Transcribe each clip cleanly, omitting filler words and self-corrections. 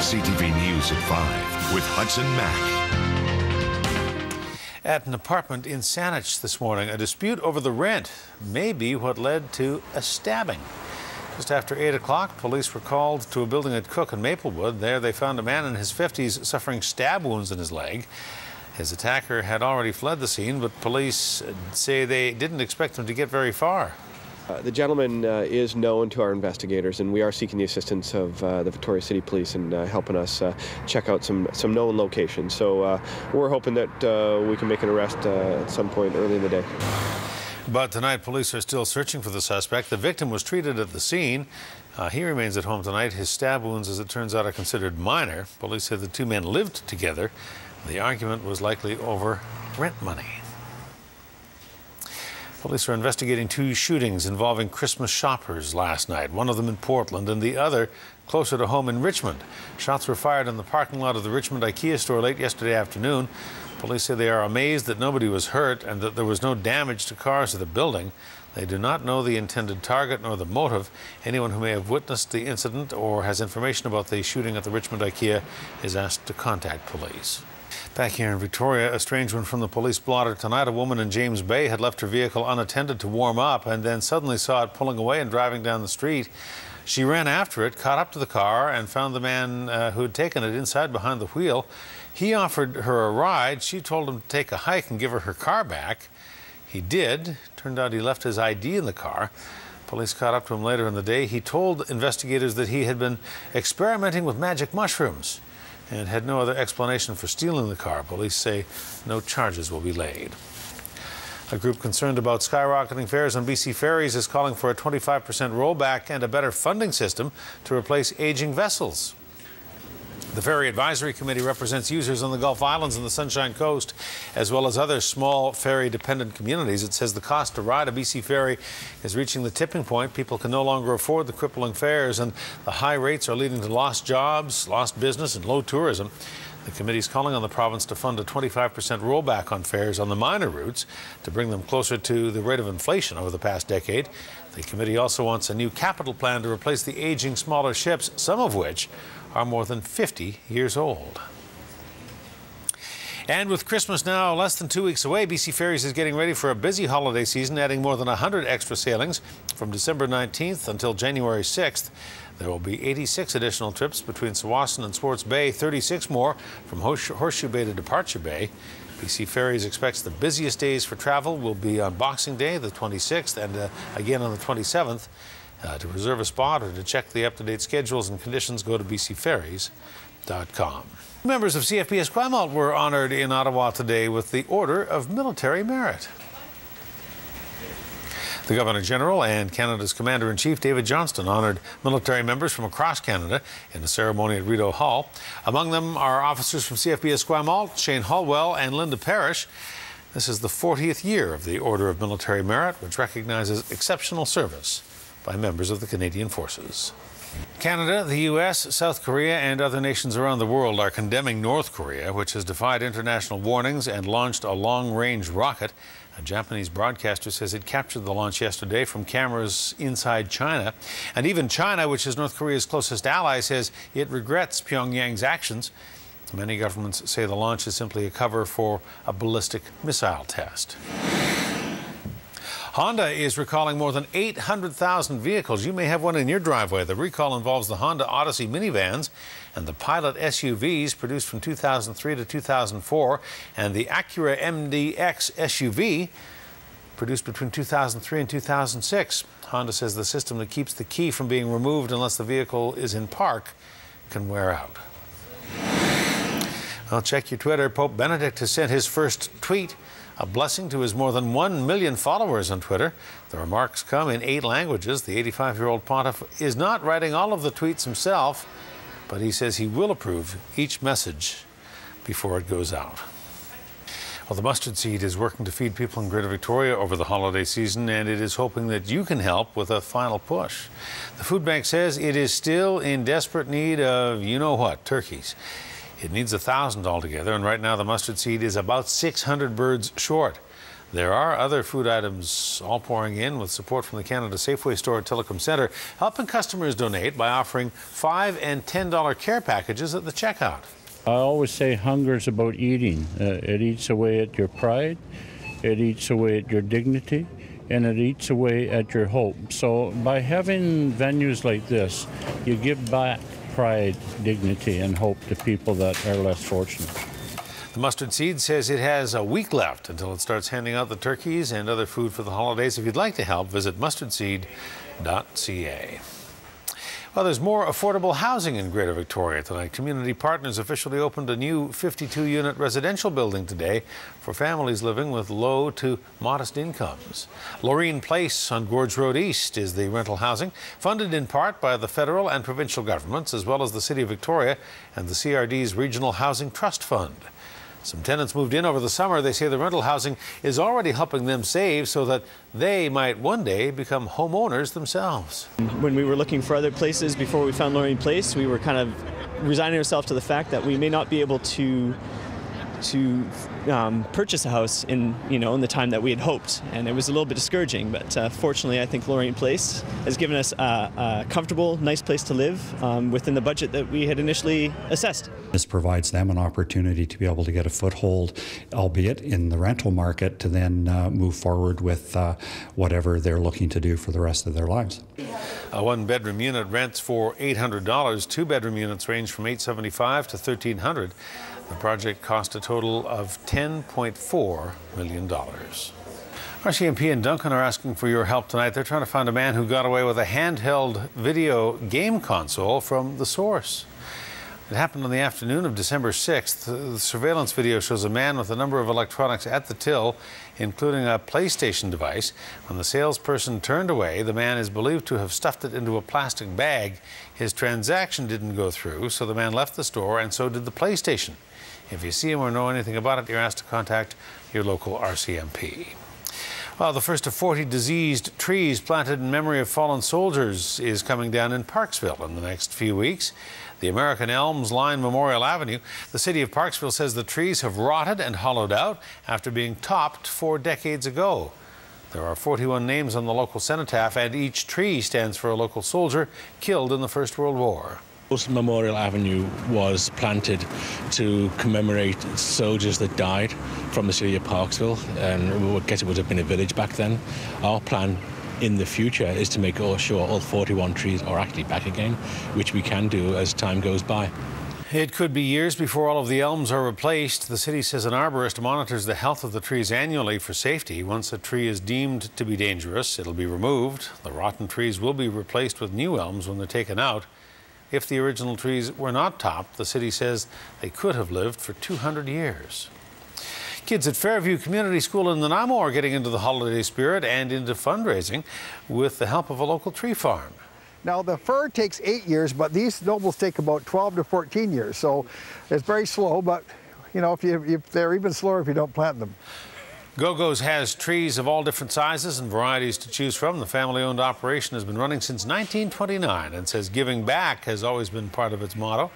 CTV News at 5 with Hudson Mack. At an apartment in Saanich this morning, a dispute over the rent may be what led to a stabbing. Just after 8 o'clock, police were called to a building at Cook and Maplewood. There they found a man in his 50s suffering stab wounds in his leg. His attacker had already fled the scene, but police say they didn't expect him to get very far. The gentleman is known to our investigators, and we are seeking the assistance of the Victoria City Police in helping us check out some known locations. So we're hoping that we can make an arrest at some point early in the day. But tonight, police are still searching for the suspect. The victim was treated at the scene. He remains at home tonight. His stab wounds, as it turns out, are considered minor. Police said the two men lived together. The argument was likely over rent money. Police are investigating two shootings involving Christmas shoppers last night, one of them in Portland and the other closer to home in Richmond. Shots were fired in the parking lot of the Richmond IKEA store late yesterday afternoon. Police say they are amazed that nobody was hurt and that there was no damage to cars at the building. They do not know the intended target nor the motive. Anyone who may have witnessed the incident or has information about the shooting at the Richmond IKEA is asked to contact police. Back here in Victoria, a strange one from the police blotter tonight. A woman in James Bay had left her vehicle unattended to warm up and then suddenly saw it pulling away and driving down the street. She ran after it, caught up to the car, and found the man who had taken it inside behind the wheel. He offered her a ride. She told him to take a hike and give her car back. He did. Turned out he left his ID in the car. Police caught up to him later in the day. He told investigators that he had been experimenting with magic mushrooms and had no other explanation for stealing the car. Police say no charges will be laid. A group concerned about skyrocketing fares on BC Ferries is calling for a 25% rollback and a better funding system to replace aging vessels. The Ferry Advisory Committee represents users on the Gulf Islands and the Sunshine Coast, as well as other small ferry-dependent communities. It says the cost to ride a BC ferry is reaching the tipping point. People can no longer afford the crippling fares, and the high rates are leading to lost jobs, lost business, and low tourism. The committee is calling on the province to fund a 25% rollback on fares on the minor routes to bring them closer to the rate of inflation over the past decade. The committee also wants a new capital plan to replace the aging smaller ships, some of which are more than 50 years old. And with Christmas now less than 2 weeks away, BC Ferries is getting ready for a busy holiday season, adding more than 100 extra sailings from December 19th until January 6th. There will be 86 additional trips between Tsawwassen and Swartz Bay, 36 more from Horseshoe Bay to Departure Bay. BC Ferries expects the busiest days for travel will be on Boxing Day, the 26th, and again on the 27th. To reserve a spot or to check the up-to-date schedules and conditions, go to bcferries.com. Members of CFP Esquimalt were honored in Ottawa today with the Order of Military Merit. The Governor-General and Canada's Commander-in-Chief, David Johnston, honored military members from across Canada in a ceremony at Rideau Hall. Among them are officers from CFP Esquimalt, Shane Holwell and Linda Parrish. This is the 40th year of the Order of Military Merit, which recognizes exceptional service by members of the Canadian Forces. Canada, the U.S., South Korea and other nations around the world are condemning North Korea, which has defied international warnings and launched a long-range rocket. A Japanese broadcaster says it captured the launch yesterday from cameras inside China. And even China, which is North Korea's closest ally, says it regrets Pyongyang's actions. Many governments say the launch is simply a cover for a ballistic missile test. Honda is recalling more than 800,000 vehicles. You may have one in your driveway. The recall involves the Honda Odyssey minivans and the Pilot SUVs produced from 2003 to 2004 and the Acura MDX SUV produced between 2003 and 2006. Honda says the system that keeps the key from being removed unless the vehicle is in park can wear out. Well, check your Twitter. Pope Benedict has sent his first tweet, a blessing to his more than 1 million followers on Twitter. The remarks come in 8 languages. The 85-year-old pontiff is not writing all of the tweets himself, but he says he will approve each message before it goes out. Well, the Mustard Seed is working to feed people in Greater Victoria over the holiday season, and it is hoping that you can help with a final push. The food bank says it is still in desperate need of you-know-what, turkeys. It needs 1,000 altogether, and right now the mustard seed is about 600 birds short. There are other food items all pouring in with support from the Canada Safeway store at Tillicum Centre, helping customers donate by offering $5 and $10 care packages at the checkout. I always say hunger's about eating. It eats away at your pride, it eats away at your dignity, and it eats away at your hope. So by having venues like this, you give back pride, dignity, and hope to people that are less fortunate. The Mustard Seed says it has a week left until it starts handing out the turkeys and other food for the holidays. If you'd like to help, visit mustardseed.ca. Well, there's more affordable housing in Greater Victoria tonight. Community Partners officially opened a new 52-unit residential building today for families living with low to modest incomes. Laurine Place on Gorge Road East is the rental housing, funded in part by the federal and provincial governments, as well as the City of Victoria and the CRD's Regional Housing Trust Fund. Some tenants moved in over the summer. They say the rental housing is already helping them save so that they might one day become homeowners themselves. When we were looking for other places before we found Laurine Place, we were kind of resigning ourselves to the fact that we may not be able to purchase a house in the time that we had hoped, and it was a little bit discouraging. But fortunately, I think Laurine Place has given us a comfortable, nice place to live within the budget that we had initially assessed. This provides them an opportunity to be able to get a foothold, albeit in the rental market, to then move forward with whatever they're looking to do for the rest of their lives. A one-bedroom unit rents for $800. Two-bedroom units range from $875 to $1,300. The project cost a total of $10.4 million. RCMP and Duncan are asking for your help tonight. They're trying to find a man who got away with a handheld video game console from the source. It happened on the afternoon of December 6th. The surveillance video shows a man with a number of electronics at the till, including a PlayStation device. When the salesperson turned away, the man is believed to have stuffed it into a plastic bag. His transaction didn't go through, so the man left the store, and so did the PlayStation. If you see him or know anything about it, you're asked to contact your local RCMP. Well, the first of 40 diseased trees planted in memory of fallen soldiers is coming down in Parksville in the next few weeks. The American elms line Memorial Avenue. The city of Parksville says the trees have rotted and hollowed out after being topped 4 decades ago. There are 41 names on the local cenotaph, and each tree stands for a local soldier killed in the First World War. Memorial Avenue was planted to commemorate soldiers that died from the city of Parksville, and I guess it would have been a village back then. Our plan in the future is to make sure all 41 trees are actually back again, which we can do as time goes by. It could be years before all of the elms are replaced. The city says an arborist monitors the health of the trees annually for safety. Once a tree is deemed to be dangerous, it'll be removed. The rotten trees will be replaced with new elms when they're taken out. If the original trees were not topped, the city says they could have lived for 200 years. Kids at Fairview Community School in Nanaimo are getting into the holiday spirit and into fundraising with the help of a local tree farm. Now, the fir takes 8 years, but these nobles take about 12 to 14 years. So it's very slow, but, you know, if they're even slower if you don't plant them. Go-Go's has trees of all different sizes and varieties to choose from. The family-owned operation has been running since 1929 and says giving back has always been part of its motto.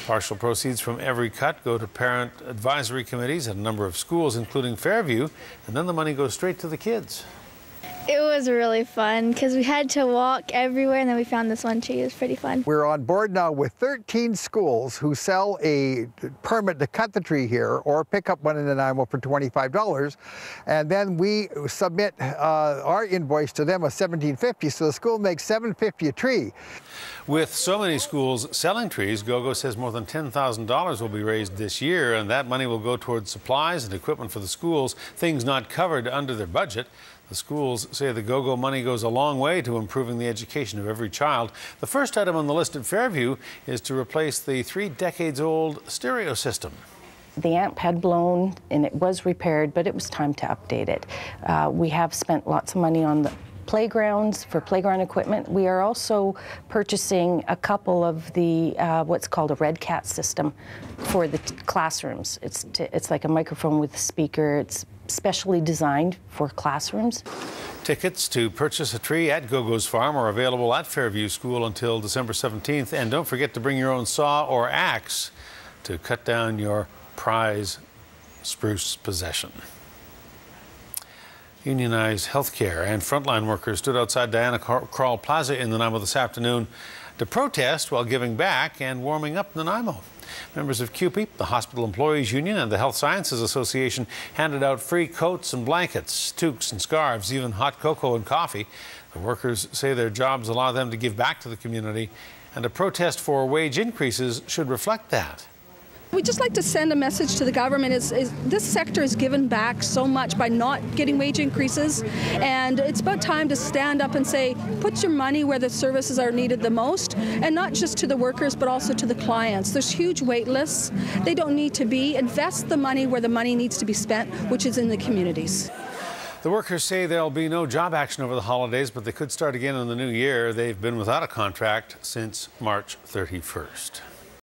Partial proceeds from every cut go to parent advisory committees at a number of schools, including Fairview, and then the money goes straight to the kids. It was really fun because we had to walk everywhere, and then we found this one tree. It was pretty fun. We're on board now with 13 schools who sell a permit to cut the tree here or pick up one in Nanaimo for $25, and then we submit our invoice to them of $17.50, so the school makes $7.50 a tree. With so many schools selling trees, Go-Go says more than $10,000 will be raised this year, and that money will go towards supplies and equipment for the schools, things not covered under their budget. The schools say the Go-Go money goes a long way to improving the education of every child. The first item on the list at Fairview is to replace the 3 decades-old stereo system. The amp had blown and it was repaired, but it was time to update it. We have spent lots of money on the playgrounds for playground equipment. We are also purchasing a couple of the what's called a Red Cat system for the classrooms. It's like a microphone with a speaker. It's specially designed for classrooms. Tickets to purchase a tree at Go-Go's farm are available at Fairview School until December 17th. And don't forget to bring your own saw or axe to cut down your prize spruce possession. Unionized healthcare and frontline workers stood outside Diana Krall Plaza in Nanaimo this afternoon to protest while giving back and warming up Nanaimo. Members of CUPE, the Hospital Employees Union, and the Health Sciences Association handed out free coats and blankets, toques and scarves, even hot cocoa and coffee. The workers say their jobs allow them to give back to the community, and a protest for wage increases should reflect that. We'd just like to send a message to the government is this sector is given back so much by not getting wage increases, and it's about time to stand up and say, put your money where the services are needed the most, and not just to the workers but also to the clients. There's huge wait lists. They don't need to be. Invest the money where the money needs to be spent, which is in the communities. The workers say there'll be no job action over the holidays, but they could start again in the new year. They've been without a contract since March 31st.